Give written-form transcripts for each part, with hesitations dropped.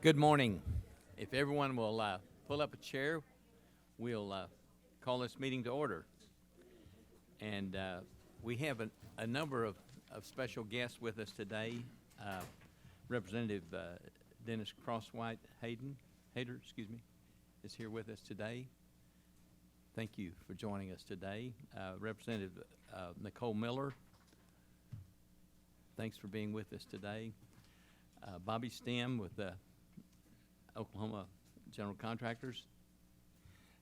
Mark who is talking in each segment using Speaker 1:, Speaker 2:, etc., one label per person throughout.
Speaker 1: Good morning. If everyone will pull up a chair, we'll call this meeting to order. And we have a number of special guests with us today. Representative Dennis Crosswhite Hayter, is here with us today. Thank you for joining us today. Representative Nicole Miller, thanks for being with us today. Bobby Stem with the Oklahoma General Contractors,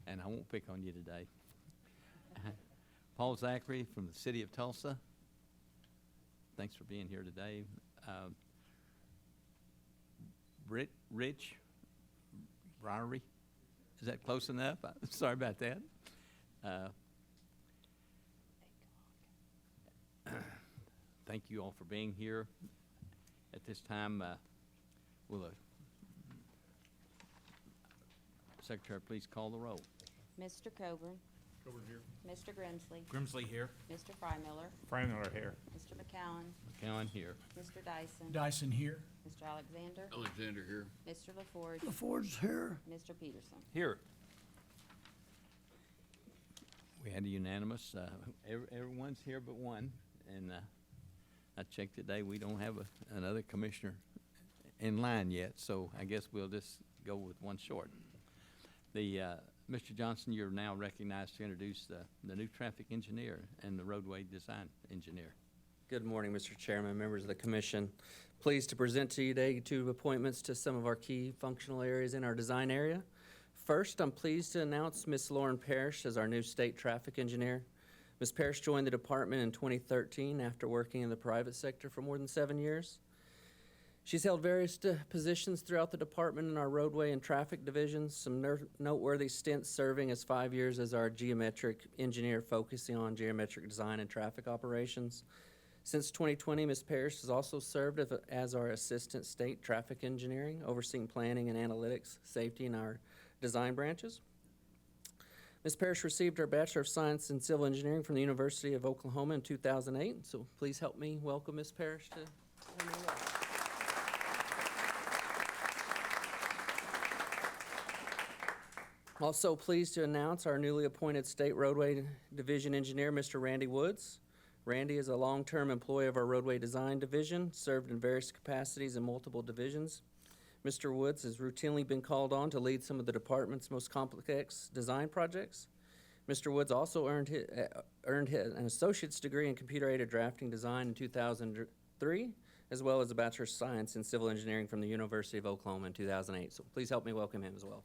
Speaker 1: and I won't pick on you today. Paul Zachary from the City of Tulsa, thanks for being here today. Rich Briery, is that close enough? Sorry about that. Thank you all for being here. At this time, will the Secretary please call the roll?
Speaker 2: Mr. Coburn.
Speaker 3: Coburn here.
Speaker 2: Mr. Grimsley.
Speaker 3: Grimsley here.
Speaker 2: Mr. Freimiller.
Speaker 3: Freimiller here.
Speaker 2: Mr. McCowan.
Speaker 1: McCowan here.
Speaker 2: Mr. Dyson.
Speaker 4: Dyson here.
Speaker 2: Mr. Alexander.
Speaker 5: Alexander here.
Speaker 2: Mr. LaForge.
Speaker 4: LaForge's here.
Speaker 2: Mr. Peterson.
Speaker 1: Here. We had a unanimous, everyone's here but one, and I checked today, we don't have another commissioner in line yet, so I guess we'll just go with one short. Mr. Johnson, you're now recognized to introduce the new traffic engineer and the roadway design engineer.
Speaker 6: Good morning, Mr. Chairman, members of the commission. Pleased to present to you today two appointments to some of our key functional areas in our design area. First, I'm pleased to announce Ms. Lauren Parrish as our new state traffic engineer. Ms. Parrish joined the department in 2013 after working in the private sector for more than 7 years. She's held various positions throughout the department in our roadway and traffic divisions, some noteworthy stints serving as 5 years as our geometric engineer focusing on geometric design and traffic operations. Since 2020, Ms. Parrish has also served as our assistant state traffic engineering, overseeing planning and analytics, safety in our design branches. Ms. Parrish received her Bachelor of Science in Civil Engineering from the University of Oklahoma in 2008, so please help me welcome Ms. Parrish to her new role. Also pleased to announce our newly appointed State Roadway Division Engineer, Mr. Randy Woods. Randy is a long-term employee of our Roadway Design Division, served in various capacities in multiple divisions. Mr. Woods has routinely been called on to lead some of the department's most complex design projects. Mr. Woods also earned an associate's degree in computer-aided drafting design in 2003, as well as a Bachelor's of Science in Civil Engineering from the University of Oklahoma in 2008. So please help me welcome him as well.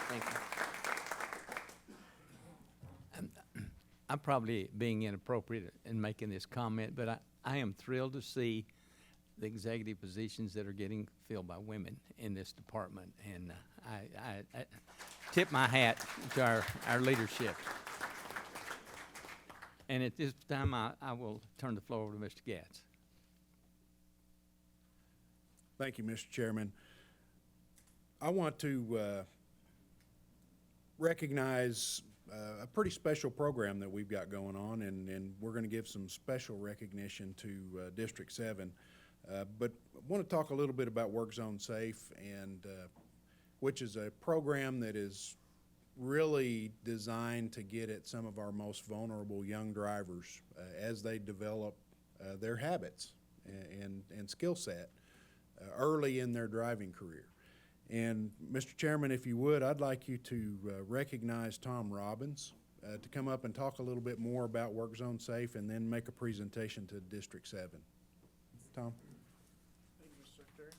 Speaker 6: Thank you.
Speaker 1: I'm probably being inappropriate in making this comment, but I am thrilled to see the executive positions that are getting filled by women in this department, and I tip my hat to our leadership. And at this time, I will turn the floor over to Mr. Gatz.
Speaker 3: Thank you, Mr. Chairman. I want to recognize a pretty special program that we've got going on, and we're going to give some special recognition to District 7. But I want to talk a little bit about Work Zone Safe, and which is a program that is really designed to get at some of our most vulnerable young drivers as they develop their habits and skill set early in their driving career. And Mr. Chairman, if you would, I'd like you to recognize Tom Robbins to come up and talk a little bit more about Work Zone Safe and then make a presentation to District 7. Tom?
Speaker 7: Thank you, Mr. Secretary.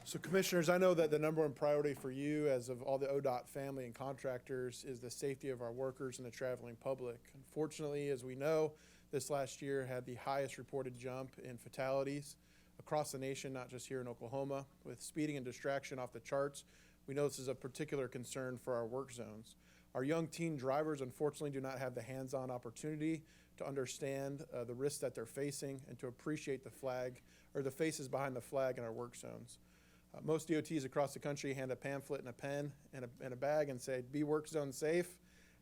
Speaker 7: So Commissioners, I know that the number one priority for you as of all the ODOT family and contractors is the safety of our workers and the traveling public. Unfortunately, as we know, this last year had the highest reported jump in fatalities across the nation, not just here in Oklahoma. With speeding and distraction off the charts, we know this is a particular concern for our work zones. Our young teen drivers, unfortunately, do not have the hands-on opportunity to understand the risks that they're facing and to appreciate the flag or the faces behind the flag in our work zones. Most DOTs across the country hand a pamphlet and a pen and a bag and say, be work zone safe,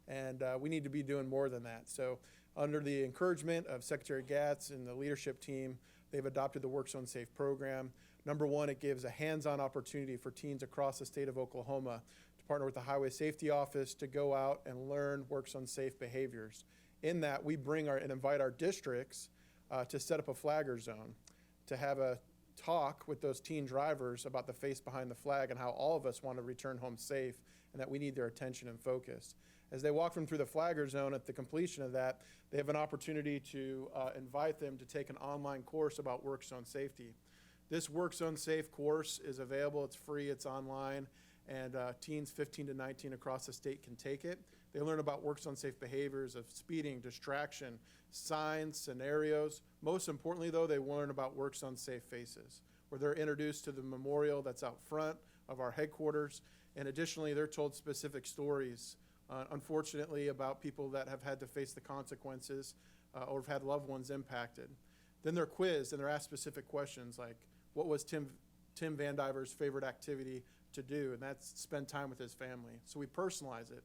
Speaker 7: and we need to be doing more than that. So Under the encouragement of Secretary Gatz and the leadership team, they've adopted the Work Zone Safe program. Number one, it gives a hands-on opportunity for teens across the state of Oklahoma to partner with the Highway Safety Office to go out and learn Work Zone Safe behaviors. In that, we bring and invite our districts to set up a flagger zone, to have a talk with those teen drivers about the face behind the flag and how all of us want to return home safe and that we need their attention and focus. As they walk them through the flagger zone, at the completion of that, they have an opportunity to invite them to take an online course about work zone safety. This Work Zone Safe course is available, it's free, it's online, and teens 15 to 19 across the state can take it. They learn about work zone safe behaviors of speeding, distraction, signs, scenarios. Most importantly, though, they learn about work zone safe faces, where they're introduced to the memorial that's out front of our headquarters. And additionally, they're told specific stories, unfortunately, about people that have had to face the consequences or have had loved ones impacted. Then they're quizzed and they're asked specific questions like, what was Tim Van Diver's favorite activity to do? And that's spend time with his family. So we personalize it.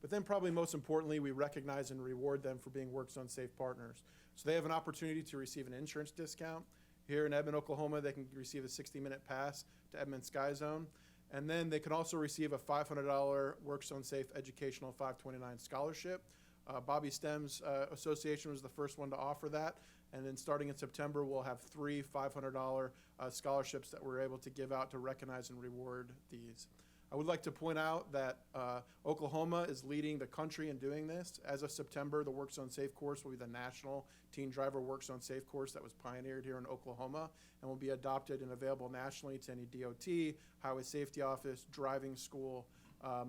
Speaker 7: But then probably most importantly, we recognize and reward them for being Work Zone Safe partners. So they have an opportunity to receive an insurance discount. Here in Edmond, Oklahoma, they can receive a 60-minute pass to Edmond Sky Zone. And then they can also receive a $500 Work Zone Safe Educational 529 scholarship. Bobby STEM's Association was the first one to offer that. And then starting in September, we'll have 3 $500 scholarships that we're able to give out to recognize and reward these. I would like to point out that Oklahoma is leading the country in doing this. As of September, the Work Zone Safe course will be the national teen driver Work Zone Safe course that was pioneered here in Oklahoma and will be adopted and available nationally to any DOT, Highway Safety Office, driving school,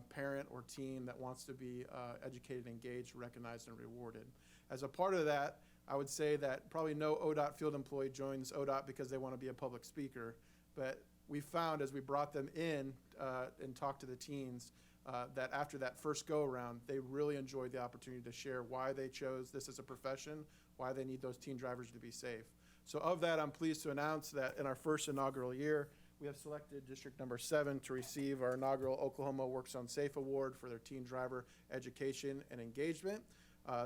Speaker 7: parent or teen that wants to be educated, engaged, recognized, and rewarded. As a part of that, I would say that probably no ODOT field employee joins ODOT because they want to be a public speaker, but we found as we brought them in and talked to the teens that after that first go-around, they really enjoyed the opportunity to share why they chose this as a profession, why they need those teen drivers to be safe. So of that, I'm pleased to announce that in our first inaugural year, we have selected District Number 7 to receive our inaugural Oklahoma Work Zone Safe Award for their teen driver education and engagement.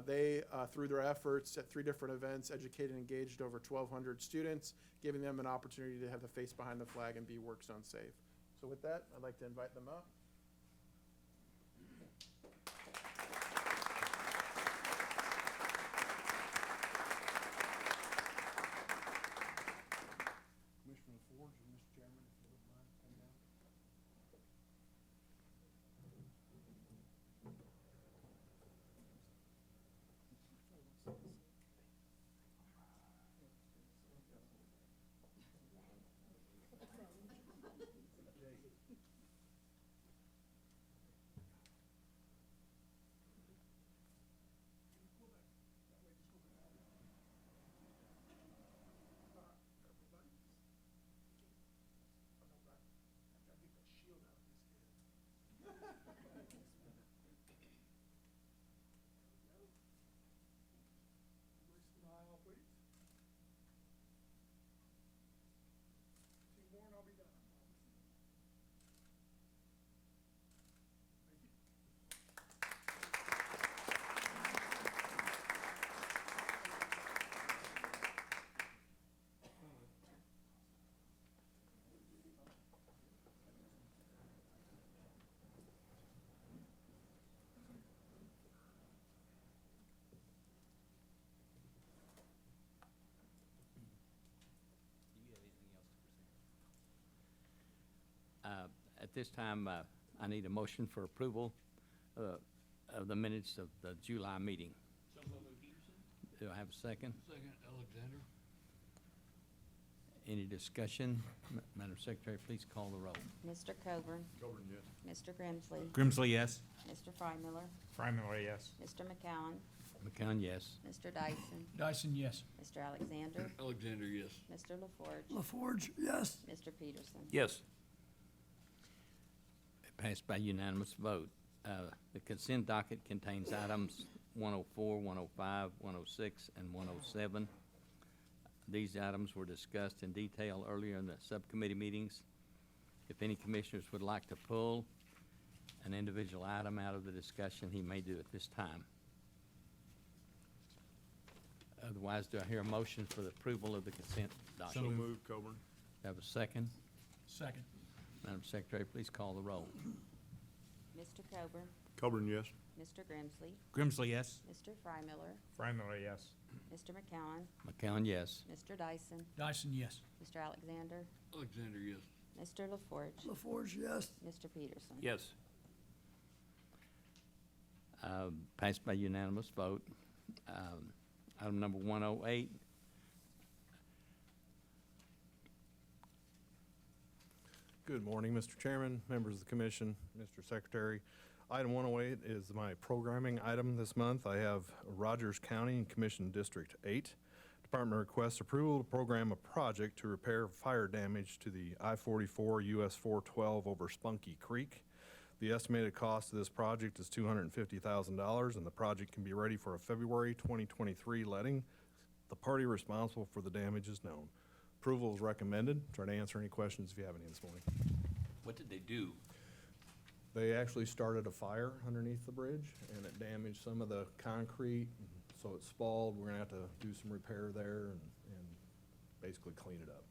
Speaker 7: They, through their efforts at 3 different events, educated and engaged over 1,200 students, giving them an opportunity to have the face behind the flag and be Work Zone Safe. So with that, I'd like to invite them up. Commissioner LaForge and Mr. Chairman, if you wouldn't mind coming down.
Speaker 1: At this time, I need a motion for approval of the minutes of the July meeting. Do I have a second?
Speaker 4: Second, Alexander.
Speaker 1: Any discussion? Madam Secretary, please call the roll.
Speaker 2: Mr. Coburn.
Speaker 4: Coburn, yes.
Speaker 2: Mr. Grimsley.
Speaker 5: Grimsley, yes.
Speaker 2: Mr. Freimiller.
Speaker 5: Freimiller, yes.
Speaker 2: Mr. McCowen.
Speaker 1: McCown, yes.
Speaker 2: Mr. Dyson.
Speaker 4: Dyson, yes.
Speaker 2: Mr. Alexander.
Speaker 4: Alexander, yes.
Speaker 2: Mr. LaForge.
Speaker 4: LaForge, yes.
Speaker 2: Mr. Peterson.
Speaker 5: Yes.
Speaker 1: It passed by unanimous vote. The consent docket contains items 104, 105, 106, and 107. These items were discussed in detail earlier in the subcommittee meetings. If any commissioners would like to pull an individual item out of the discussion, he may do it this time. Otherwise, do I hear a motion for the approval of the consent document?
Speaker 4: moved, Coburn.
Speaker 1: Have a second?
Speaker 4: Second.
Speaker 1: Madam Secretary, please call the roll.
Speaker 2: Mr. Coburn,
Speaker 4: Coburn, yes.
Speaker 2: Mr. Grimsley,
Speaker 5: Grimsley, yes.
Speaker 2: Mr. Frymiller,
Speaker 5: Frymiller, yes.
Speaker 2: Mr. McCowen,
Speaker 1: McCown, yes.
Speaker 2: Mr. Dyson,
Speaker 4: Dyson, yes.
Speaker 2: Mr. Alexander,
Speaker 4: Alexander, yes.
Speaker 2: Mr. LaForge,
Speaker 4: LaForge, yes.
Speaker 2: Mr. Peterson.
Speaker 4: Yes.
Speaker 1: Passed by unanimous vote. Item number 108,
Speaker 8: Good morning, Mr. Chairman, members of the commission, Mr. Secretary. Item 108 is my programming item this month. I have Rogers County and Commission District 8. Department requests approval to program a project to repair fire damage to the I-44 US 412 over Spunky Creek. The estimated cost of this project is $250,000, and the project can be ready for a February 2023 letting. The party responsible for the damage is known. Approval is recommended. Try to answer any questions if you have any this morning.
Speaker 4: What did they do?
Speaker 8: They actually started a fire underneath the bridge, and it damaged some of the concrete, so it spalled. We're gonna have to do some repair there and basically clean it up,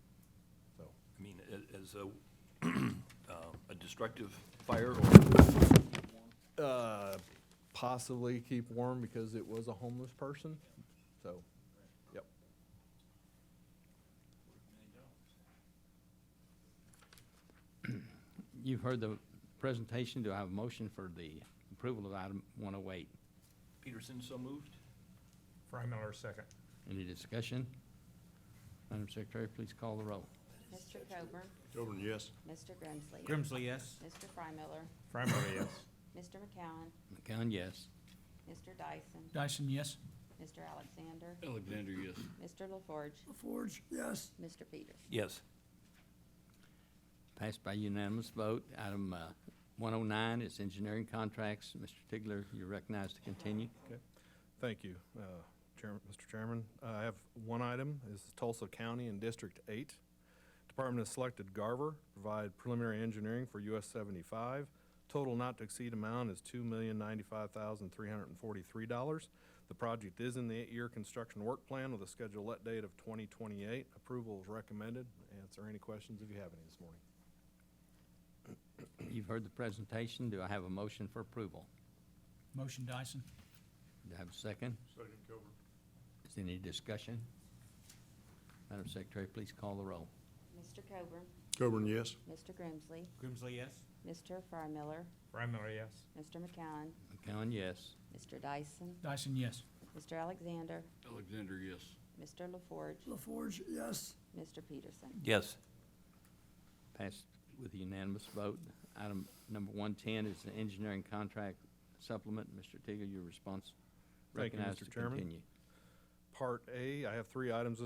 Speaker 8: so.
Speaker 9: I mean, as a destructive fire or?
Speaker 8: Possibly keep warm because it was a homeless person, so, yep.
Speaker 1: you've heard the presentation. Do I have a motion for the approval of item 108?
Speaker 9: Peterson, so moved?
Speaker 5: Frymiller, second.
Speaker 1: Any discussion? Madam Secretary, please call the roll.
Speaker 2: Mr. Coburn,
Speaker 4: Coburn, yes.
Speaker 2: Mr. Grimsley,
Speaker 5: Grimsley, yes.
Speaker 2: Mr. Frymiller,
Speaker 5: Frymiller, yes.
Speaker 2: Mr. McCowen,
Speaker 1: McCown, yes.
Speaker 2: Mr. Dyson,
Speaker 4: Dyson, yes.
Speaker 2: Mr. Alexander,
Speaker 4: Alexander, yes.
Speaker 2: Mr. LaForge,
Speaker 4: LaForge, yes.
Speaker 2: Mr. Peterson.
Speaker 9: Yes.
Speaker 1: Passed by unanimous vote. Item 109 is engineering contracts. Mr. Tigler, you're recognized to continue.
Speaker 8: Thank you, Mr. Chairman. I have one item, is Tulsa County and District 8. Department has selected Garver to provide preliminary engineering for US 75. Total not to exceed amount is $2,095,343. The project is in the 8-year construction work plan with a scheduled let date of 2028. Approval is recommended. Answer any questions if you have any this morning.
Speaker 1: You've heard the presentation. Do I have a motion for approval?
Speaker 4: Motion Dyson.
Speaker 1: Do I have a second?
Speaker 4: Second, Coburn.
Speaker 1: Is there any discussion? Madam Secretary, please call the roll.
Speaker 2: Mr. Coburn,
Speaker 4: Coburn, yes.
Speaker 2: Mr. Grimsley,
Speaker 5: Grimsley, yes.
Speaker 2: Mr. Frymiller,
Speaker 5: Frymiller, yes.
Speaker 2: Mr. McCowen,
Speaker 1: McCown, yes.
Speaker 2: Mr. Dyson,
Speaker 4: Dyson, yes.
Speaker 2: Mr. Alexander,
Speaker 4: Alexander, yes.
Speaker 2: Mr. LaForge,
Speaker 4: LaForge, yes.
Speaker 2: Mr. Peterson.
Speaker 9: Yes.
Speaker 1: Passed with a unanimous vote. Item number 110 is the engineering contract supplement. Mr. Tigger, your response.
Speaker 8: Thank you,
Speaker 1: Recognized
Speaker 8: Mr.
Speaker 1: to
Speaker 8: Chairman.
Speaker 1: continue.
Speaker 8: Part A, I have 3 items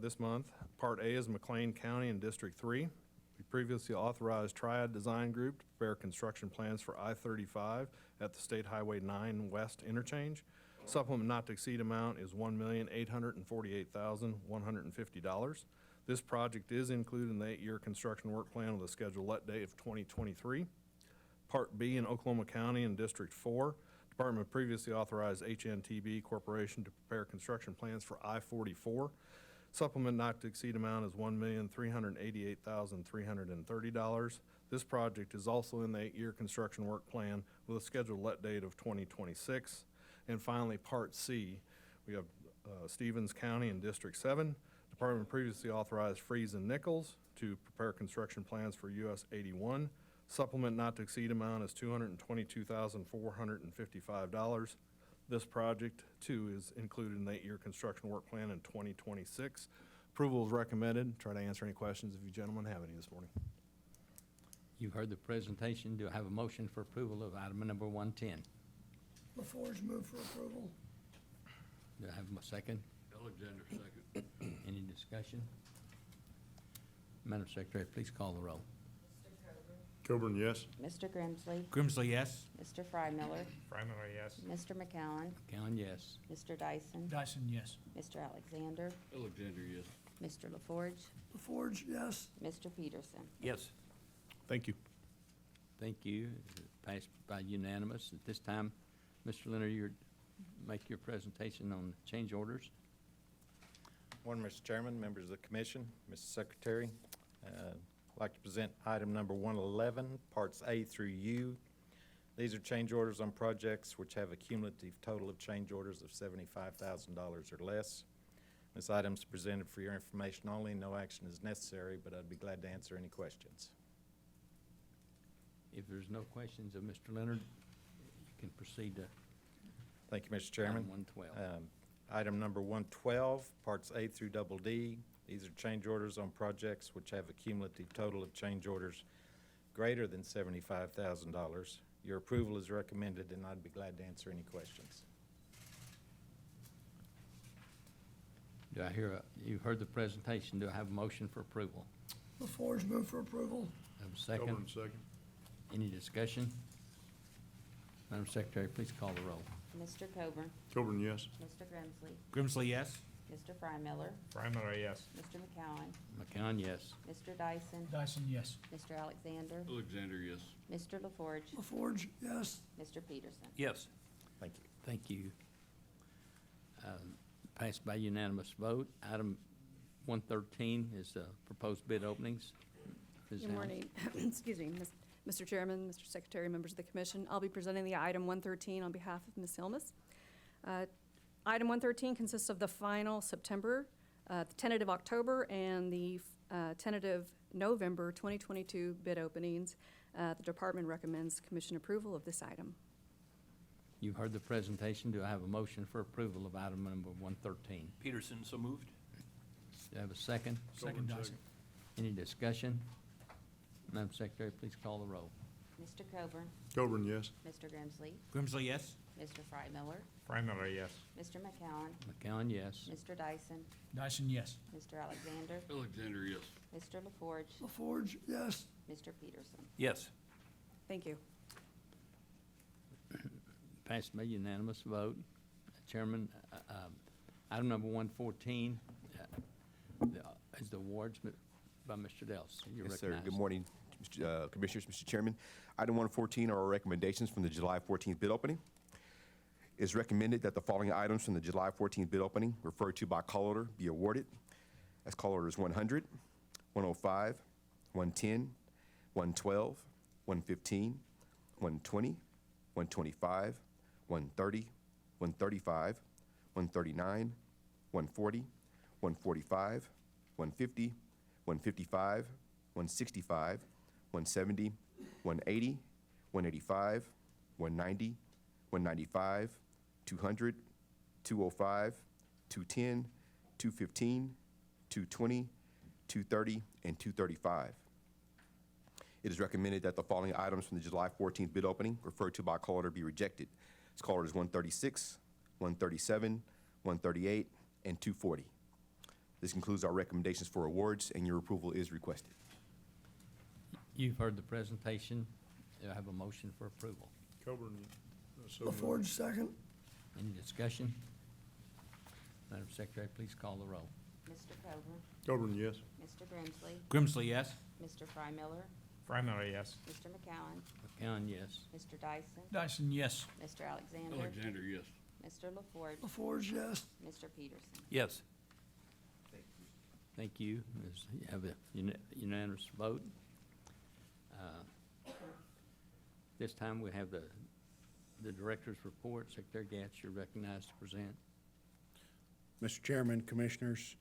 Speaker 8: this month. Part A is McCurtain County and District 3. We previously authorized Triad Design Group to prepare construction plans for I-35 at the State Highway 9 West Interchange. Supplement not to exceed amount is $1,848,150. This project is included in the 8-year construction work plan with a scheduled let date of 2023. Part B in Oklahoma County and District 4. Department previously authorized HNTB Corporation to prepare construction plans for I-44. Supplement not to exceed amount is $1,388,330. This project is also in the 8-year construction work plan with a scheduled let date of 2026. And finally, Part C, we have Stevens County and District 7. Department previously authorized Freeze and Nichols to prepare construction plans for US 81. Supplement not to exceed amount is $222,455. This project, too, is included in the 8-year construction work plan in 2026. Approval is recommended. Try to answer any questions if you gentlemen have any this morning.
Speaker 1: You've heard the presentation. Do I have a motion for approval of item number 110?
Speaker 4: LaForge, move for approval.
Speaker 1: Do I have a second?
Speaker 4: Alexander, second.
Speaker 1: Any discussion? Madam Secretary, please call the roll.
Speaker 4: Coburn, yes.
Speaker 2: Mr. Grimsley,
Speaker 5: Grimsley, yes.
Speaker 2: Mr. Frymiller,
Speaker 5: Frymiller, yes.
Speaker 2: Mr. McCowen,
Speaker 1: McCown, yes.
Speaker 2: Mr. Dyson,
Speaker 4: Dyson, yes.
Speaker 2: Mr. Alexander,
Speaker 4: Alexander, yes.
Speaker 2: Mr. LaForge,
Speaker 4: LaForge, yes.
Speaker 2: Mr. Peterson.
Speaker 9: Yes.
Speaker 8: Thank you.
Speaker 1: Thank you. Passed by unanimous. At this time, Mr. Leonard, you make your presentation on change orders.
Speaker 10: Morning, Mr. Chairman, members of the commission, Mr. Secretary. I'd like to present item number 111, parts A through U. These are change orders on projects which have a cumulative total of change orders of $75,000 or less. This item is presented for your information only. No action is necessary, but I'd be glad to answer any questions.
Speaker 1: If there's no questions of Mr. Leonard, you can proceed to
Speaker 10: Thank you, Mr. Chairman.
Speaker 1: item 112.
Speaker 10: Item number 112, parts A through double D. These are change orders on projects which have a cumulative total of change orders greater than $75,000. Your approval is recommended, and I'd be glad to answer any questions.
Speaker 1: Do I hear, you've heard the presentation, do I have a motion for approval?
Speaker 4: LaForge move for approval.
Speaker 1: Have a second?
Speaker 4: Coburn second.
Speaker 1: Any discussion? Madam Secretary, please call the roll.
Speaker 2: Mr. Coburn,
Speaker 4: Coburn, yes.
Speaker 2: Mr. Grimsley,
Speaker 5: Grimsley, yes.
Speaker 2: Mr. Frymiller,
Speaker 5: Frymiller, yes.
Speaker 2: Mr. McCowen,
Speaker 1: McCown, yes.
Speaker 2: Mr. Dyson,
Speaker 4: Dyson, yes.
Speaker 2: Mr. Alexander,
Speaker 4: Alexander, yes.
Speaker 2: Mr. LaForge,
Speaker 4: LaForge, yes.
Speaker 2: Mr. Peterson.
Speaker 9: Yes.
Speaker 10: Thank you.
Speaker 1: Thank you. Passed by unanimous vote. Item 113 is proposed bid openings. Ms.
Speaker 11: Good
Speaker 1: Allen.
Speaker 11: morning. Excuse me, Mr. Chairman, Mr. Secretary, members of the commission. I'll be presenting the item 113 on behalf of Ms. Helmus. Item 113 consists of the final September, the tentative October, and the tentative November 2022 bid openings. The department recommends commission approval of this item.
Speaker 1: You've heard the presentation. Do I have a motion for approval of item number 113?
Speaker 9: Peterson, so moved.
Speaker 1: Do I have a second?
Speaker 4: Second, Dyson.
Speaker 1: Any discussion? Madam Secretary, please call the roll.
Speaker 2: Mr. Coburn,
Speaker 4: Coburn, yes.
Speaker 2: Mr. Grimsley,
Speaker 5: Grimsley, yes.
Speaker 2: Mr. Frymiller,
Speaker 5: Frymiller, yes.
Speaker 2: Mr. McCowen,
Speaker 1: McCown, yes.
Speaker 2: Mr. Dyson,
Speaker 4: Dyson, yes.
Speaker 2: Mr. Alexander,
Speaker 4: Alexander, yes.
Speaker 2: Mr. LaForge,
Speaker 4: LaForge, yes.
Speaker 2: Mr. Peterson.
Speaker 9: Yes.
Speaker 11: Thank you.
Speaker 1: Passed by unanimous vote. Chairman, item number 114 is the awards by Mr. Dels. You're
Speaker 12: Yes, sir.
Speaker 1: recognized.
Speaker 12: Good morning, Commissioners, Mr. Chairman. Item 114 are our recommendations from the July 14th bid opening. It's recommended that the following items from the July 14th bid opening referred to by call order be awarded. As call orders 100, 105, 110, 112, 115, 120, 125, 130, 135, 139, 140, 145, 150, 155, 165, 170, 180, 185, 190, 195, 200, 205, 210, 215, 220, 230, and 235. It is recommended that the following items from the July 14th bid opening referred to by call order be rejected. It's call orders 136, 137, 138, and 240. This concludes our recommendations for awards, and your approval is requested.
Speaker 1: You've heard the presentation. Do I have a motion for approval?
Speaker 4: Coburn, so moved.
Speaker 7: LaForge, second.
Speaker 1: Any discussion? Madam Secretary, please call the roll.
Speaker 2: Mr. Coburn,
Speaker 4: Coburn, yes.
Speaker 2: Mr. Grimsley,
Speaker 5: Grimsley, yes.
Speaker 2: Mr. Frymiller,
Speaker 5: Frymiller, yes.
Speaker 2: Mr. McCowen,
Speaker 1: McCown, yes.
Speaker 2: Mr. Dyson,
Speaker 4: Dyson, yes.
Speaker 2: Mr. Alexander,
Speaker 4: Alexander, yes.
Speaker 2: Mr. LaForge,
Speaker 7: LaForge, yes.
Speaker 2: Mr. Peterson.
Speaker 9: Yes.
Speaker 1: Thank you. You have a unanimous vote. This time we have the director's report. Secretary Gatz, you're recognized to present.
Speaker 3: Mr. Chairman, Commissioners,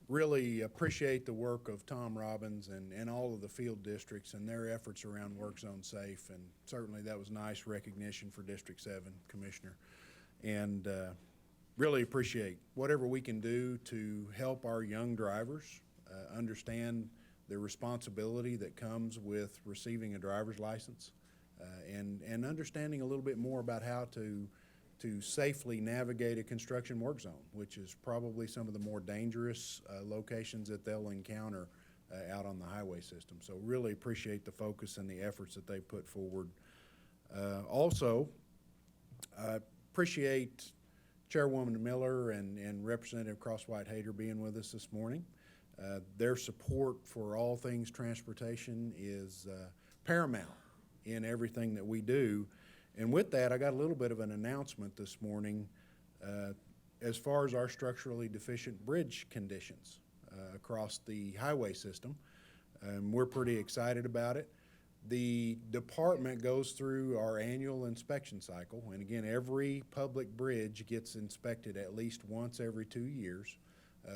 Speaker 3: really appreciate the work of Tom Robbins and all of the field districts and their efforts around Work Zone Safe, and certainly that was nice recognition for District 7, Commissioner. And really appreciate whatever we can do to help our young drivers understand the responsibility that comes with receiving a driver's license, and understanding a little bit more about how to safely navigate a construction work zone, which is probably some of the more dangerous locations that they'll encounter out on the highway system. So really appreciate the focus and the efforts that they put forward. Also, I appreciate Chairwoman Miller and Representative Crosswhite-Hader being with us this morning. Their support for all things transportation is paramount in everything that we do. And with that, I got a little bit of an announcement this morning. as far as our structurally deficient bridge conditions across the highway system, we're pretty excited about it. The department goes through our annual inspection cycle, and again, every public bridge gets inspected at least once every 2 years.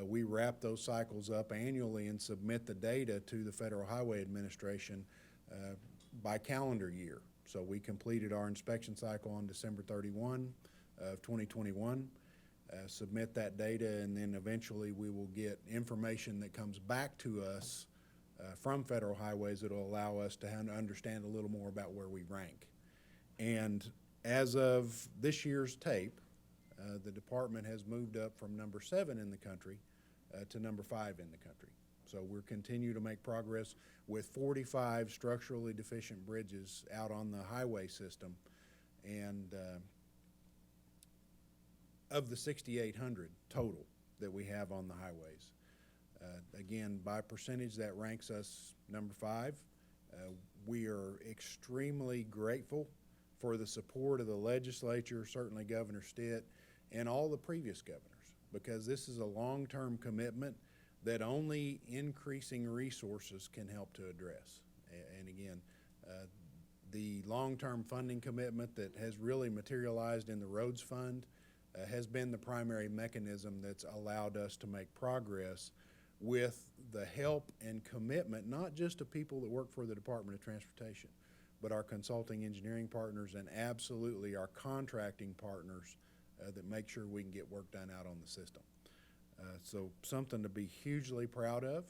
Speaker 3: We wrap those cycles up annually and submit the data to the Federal Highway Administration by calendar year. So we completed our inspection cycle on December 31 of 2021, submit that data, and then eventually we will get information that comes back to us from Federal Highways that will allow us to understand a little more about where we rank. And as of this year's tape, the department has moved up from number 7 in the country to number 5 in the country. So we're continuing to make progress with 45 structurally deficient bridges out on the highway system. And of the 6,800 total that we have on the highways, again, by percentage, that ranks us number 5. We are extremely grateful for the support of the legislature, certainly Governor Stitt, and all the previous governors, because this is a long-term commitment that only increasing resources can help to address. And again, the long-term funding commitment that has really materialized in the Roads Fund has been the primary mechanism that's allowed us to make progress with the help and commitment, not just of people that work for the Department of Transportation, but our consulting engineering partners and absolutely our contracting partners that make sure we can get work done out on the system. So something to be hugely proud of.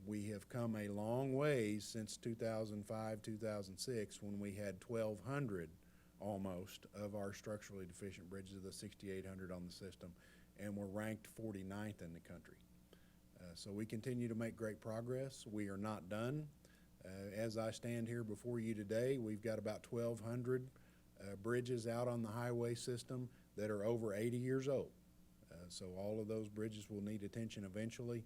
Speaker 3: We have come a long way since 2005, 2006, when we had 1,200 almost of our structurally deficient bridges of the 6,800 on the system, and we're ranked 49th in the country. So we continue to make great progress. We are not done. As I stand here before you today, we've got about 1,200 bridges out on the highway system that are over 80 years old. So all of those bridges will need attention eventually.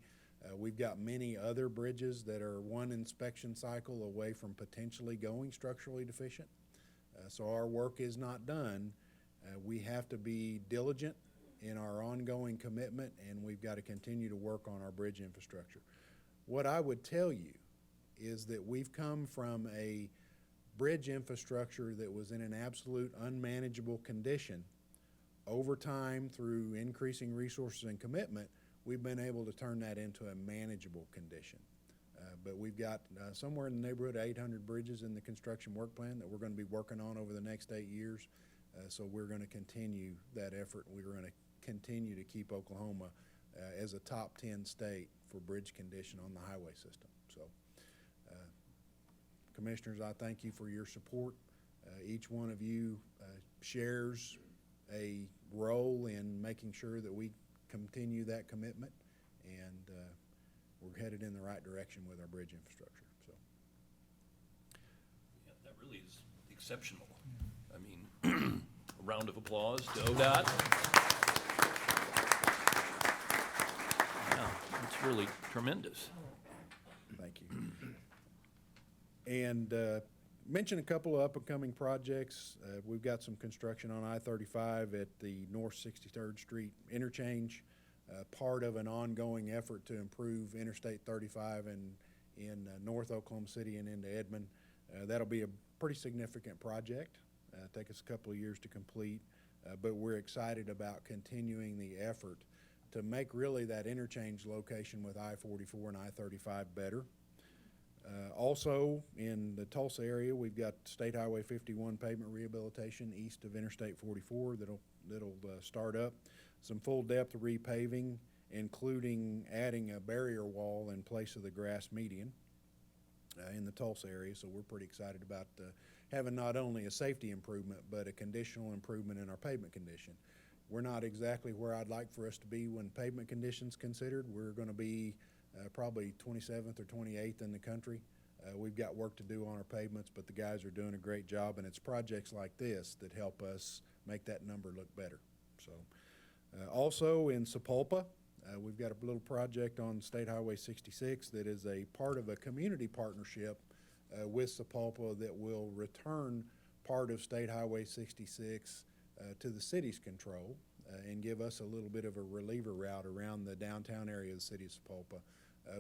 Speaker 3: We've got many other bridges that are one inspection cycle away from potentially going structurally deficient. So our work is not done. We have to be diligent in our ongoing commitment, and we've got to continue to work on our bridge infrastructure. What I would tell you is that we've come from a bridge infrastructure that was in an absolute unmanageable condition. Over time, through increasing resources and commitment, we've been able to turn that into a manageable condition. But we've got somewhere in the neighborhood of 800 bridges in the construction work plan that we're going to be working on over the next 8 years. So we're going to continue that effort. We're going to continue to keep Oklahoma as a top 10 state for bridge condition on the highway system. So, Commissioners, I thank you for your support. Each one of you shares a role in making sure that we continue that commitment, and we're headed in the right direction with our bridge infrastructure. So,
Speaker 9: Yeah, that really is exceptional. I mean, a round of applause to ODOT. Yeah, it's really tremendous.
Speaker 3: thank you. And mention a couple of up-and-coming projects. We've got some construction on I-35 at the North 63rd Street interchange, part of an ongoing effort to improve Interstate 35 in North Oklahoma City and into Edmond. That'll be a pretty significant project. Take us a couple of years to complete, but we're excited about continuing the effort to make really that interchange location with I-44 and I-35 better. Also, in the Tulsa area, we've got State Highway 51 pavement rehabilitation east of Interstate 44 that'll start up. Some full depth repaving, including adding a barrier wall in place of the grass median in the Tulsa area. So we're pretty excited about having not only a safety improvement, but a conditional improvement in our pavement condition. We're not exactly where I'd like for us to be when pavement condition's considered. We're going to be probably 27th or 28th in the country. We've got work to do on our pavements, but the guys are doing a great job, and it's projects like this that help us make that number look better. So, also in Sapulpa, we've got a little project on State Highway 66 that is a part of a community partnership with Sapulpa that will return part of State Highway 66 to the city's control. and give us a little bit of a reliever route around the downtown area of the city of Sapulpa,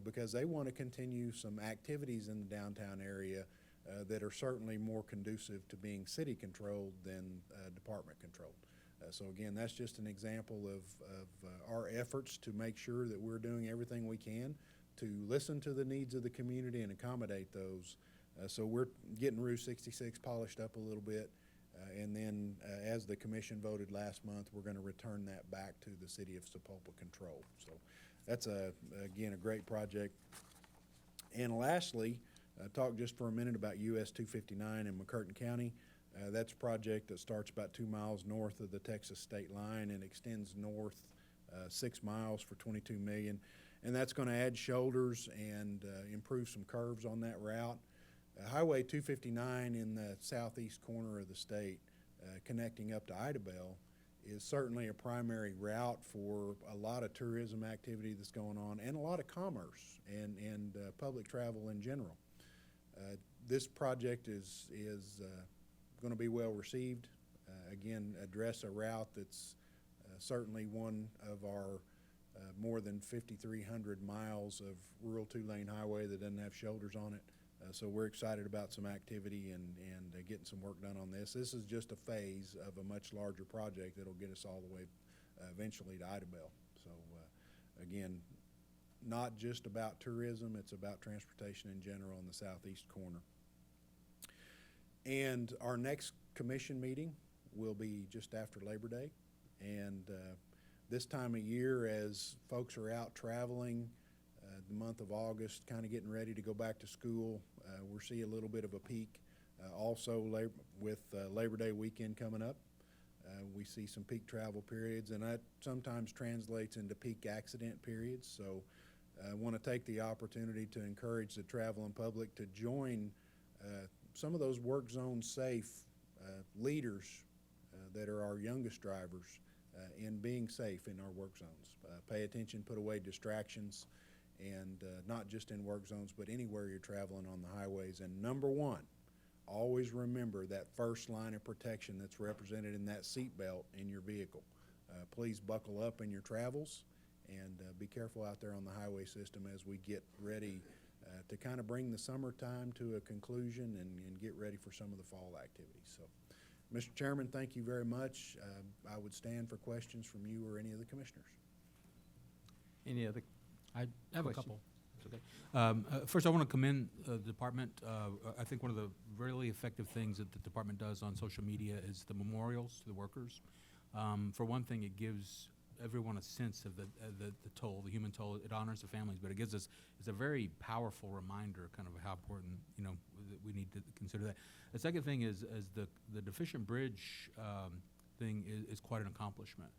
Speaker 3: because they want to continue some activities in the downtown area that are certainly more conducive to being city-controlled than department-controlled. So again, that's just an example of our efforts to make sure that we're doing everything we can to listen to the needs of the community and accommodate those. So we're getting Route 66 polished up a little bit, and then as the commission voted last month, we're going to return that back to the city of Sapulpa control. So that's again a great project. And lastly, talk just for a minute about US 259 in Mccurtain County. That's a project that starts about 2 miles north of the Texas state line and extends north 6 miles for $22 million. And that's going to add shoulders and improve some curves on that route. Highway 259 in the southeast corner of the state, connecting up to Idabel, is certainly a primary route for a lot of tourism activity that's going on and a lot of commerce and public travel in general. This project is going to be well received. Again, address a route that's certainly one of our more than 5,300 miles of rural two-lane highway that doesn't have shoulders on it. So we're excited about some activity and getting some work done on this. This is just a phase of a much larger project that'll get us all the way eventually to Idabel. So again, not just about tourism, it's about transportation in general in the southeast corner. And our next commission meeting will be just after Labor Day. And this time of year, as folks are out traveling, the month of August, kind of getting ready to go back to school, we're seeing a little bit of a peak. Also, with Labor Day weekend coming up, we see some peak travel periods, and that sometimes translates into peak accident periods. So I want to take the opportunity to encourage the traveling public to join some of those work zone safe leaders that are our youngest drivers in being safe in our work zones. Pay attention, put away distractions, and not just in work zones, but anywhere you're traveling on the highways. And number one, always remember that first line of protection that's represented in that seat belt in your vehicle. Please buckle up in your travels and be careful out there on the highway system as we get ready to kind of bring the summertime to a conclusion and get ready for some of the fall activities. So, Mr. Chairman, thank you very much. I would stand for questions from you or any of the commissioners.
Speaker 1: Any other?
Speaker 5: I have a
Speaker 1: Question.
Speaker 5: couple. It's okay. First, I want to commend the department. I think one of the really effective things that the department does on social media is the memorials to the workers. For one thing, it gives everyone a sense of the toll, the human toll. It honors the families, but it gives us, it's a very powerful reminder kind of how important, that we need to consider that. The second thing is the Deficient Bridge thing is quite an accomplishment.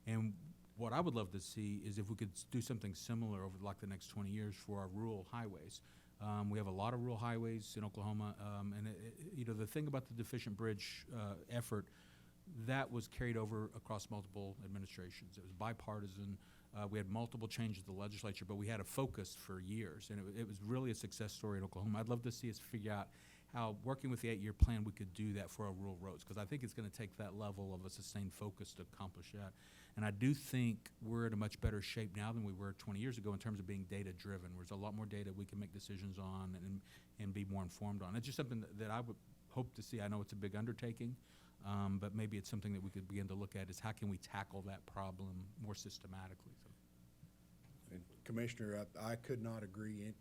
Speaker 5: And what I would love to see is if we could do something similar over like the next 20 years for our rural highways. We have a lot of rural highways in Oklahoma, and the thing about the Deficient Bridge effort, that was carried over across multiple administrations. It was bipartisan. We had multiple changes to the legislature, but we had a focus for years, and it was really a success story in Oklahoma. I'd love to see us figure out how, working with the 8-year plan, we could do that for our rural roads, because I think it's going to take that level of a sustained focus to accomplish that. And I do think we're in a much better shape now than we were 20 years ago in terms of being data-driven. There's a lot more data we can make decisions on and be more informed on. It's just something that I would hope to see. I know it's a big undertaking, but maybe it's something that we could begin to look at is how can we tackle that problem more systematically. So.
Speaker 3: And Commissioner, I could not agree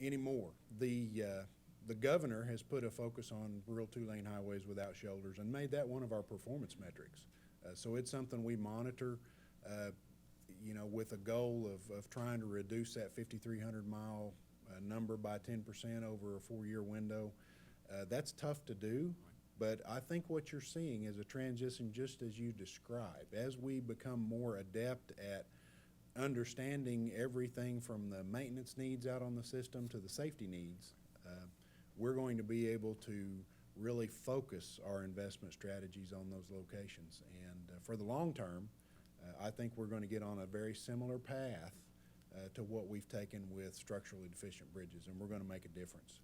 Speaker 3: anymore. The governor has put a focus on rural two-lane highways without shoulders and made that one of our performance metrics. So it's something we monitor, with a goal of trying to reduce that 5,300 mile number by 10% over a 4-year window. That's tough to do, but I think what you're seeing is a transition just as you described. As we become more adept at understanding everything from the maintenance needs out on the system to the safety needs, we're going to be able to really focus our investment strategies on those locations. And for the long term, I think we're going to get on a very similar path to what we've taken with structurally deficient bridges, and we're going to make a difference.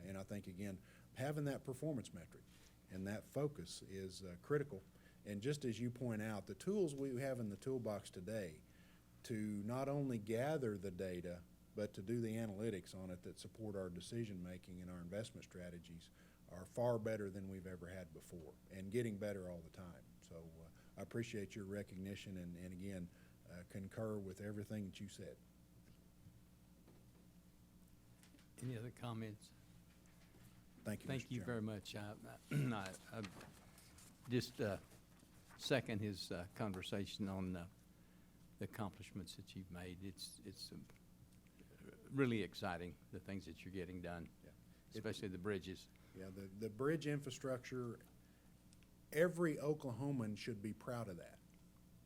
Speaker 3: And I think, again, having that performance metric and that focus is critical. And just as you point out, the tools we have in the toolbox today to not only gather the data, but to do the analytics on it that support our decision-making and our investment strategies are far better than we've ever had before, and getting better all the time. So I appreciate your recognition and again, concur with everything that you said.
Speaker 1: Any other comments?
Speaker 3: Thank you, Mr.
Speaker 1: Thank you very
Speaker 3: Chairman.
Speaker 1: much. I just second his conversation on the accomplishments that you've made. It's really exciting, the things that you're getting done,
Speaker 3: Yeah.
Speaker 1: especially the bridges.
Speaker 3: Yeah, the bridge infrastructure, every Oklahoman should be proud of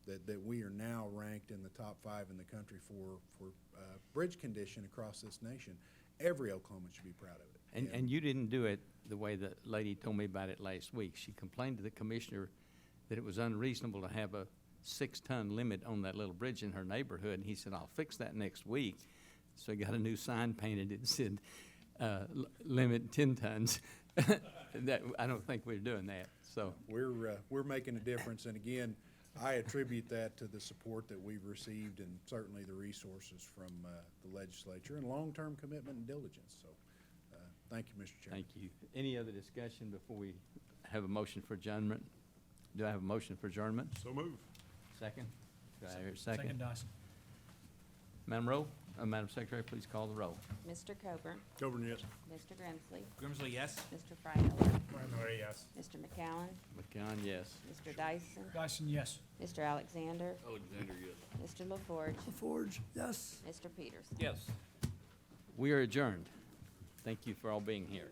Speaker 3: that we are now ranked in the top 5 in the country for bridge condition across this nation. Every Oklahoman should be proud of it.
Speaker 1: And you didn't do it the way the lady told me about it last week. She complained to the commissioner that it was unreasonable to have a 6-ton limit on that little bridge in her neighborhood, and he said, I'll fix that next week. So he got a new sign painted that said, limit 10 tons. I don't think we're doing that, so.
Speaker 3: We're making a difference, and again, I attribute that to the support that we've received and certainly the resources from the legislature and long-term commitment and diligence. So, thank you, Mr. Chairman.
Speaker 1: Thank you. Any other discussion before we have a motion for adjournment? Do I have a motion for adjournment?
Speaker 4: So move.
Speaker 1: Second? Do I hear a second?
Speaker 4: Dyson.
Speaker 1: Madam Secretary, please call the roll.
Speaker 2: Mr. Coburn,
Speaker 4: Coburn, yes.
Speaker 2: Mr. Grimsley,
Speaker 5: Grimsley, yes?
Speaker 2: Mr. Frymiller,
Speaker 4: Frymiller, yes.
Speaker 2: Mr. McCowen,
Speaker 1: McCown, yes.
Speaker 2: Mr. Dyson,
Speaker 4: Dyson, yes.
Speaker 2: Mr. Alexander,
Speaker 9: Alexander, yes.
Speaker 2: Mr. LaForge,
Speaker 4: LaForge, yes.
Speaker 2: Mr. Peters.
Speaker 9: Yes.
Speaker 1: We are adjourned. Thank you for all being here.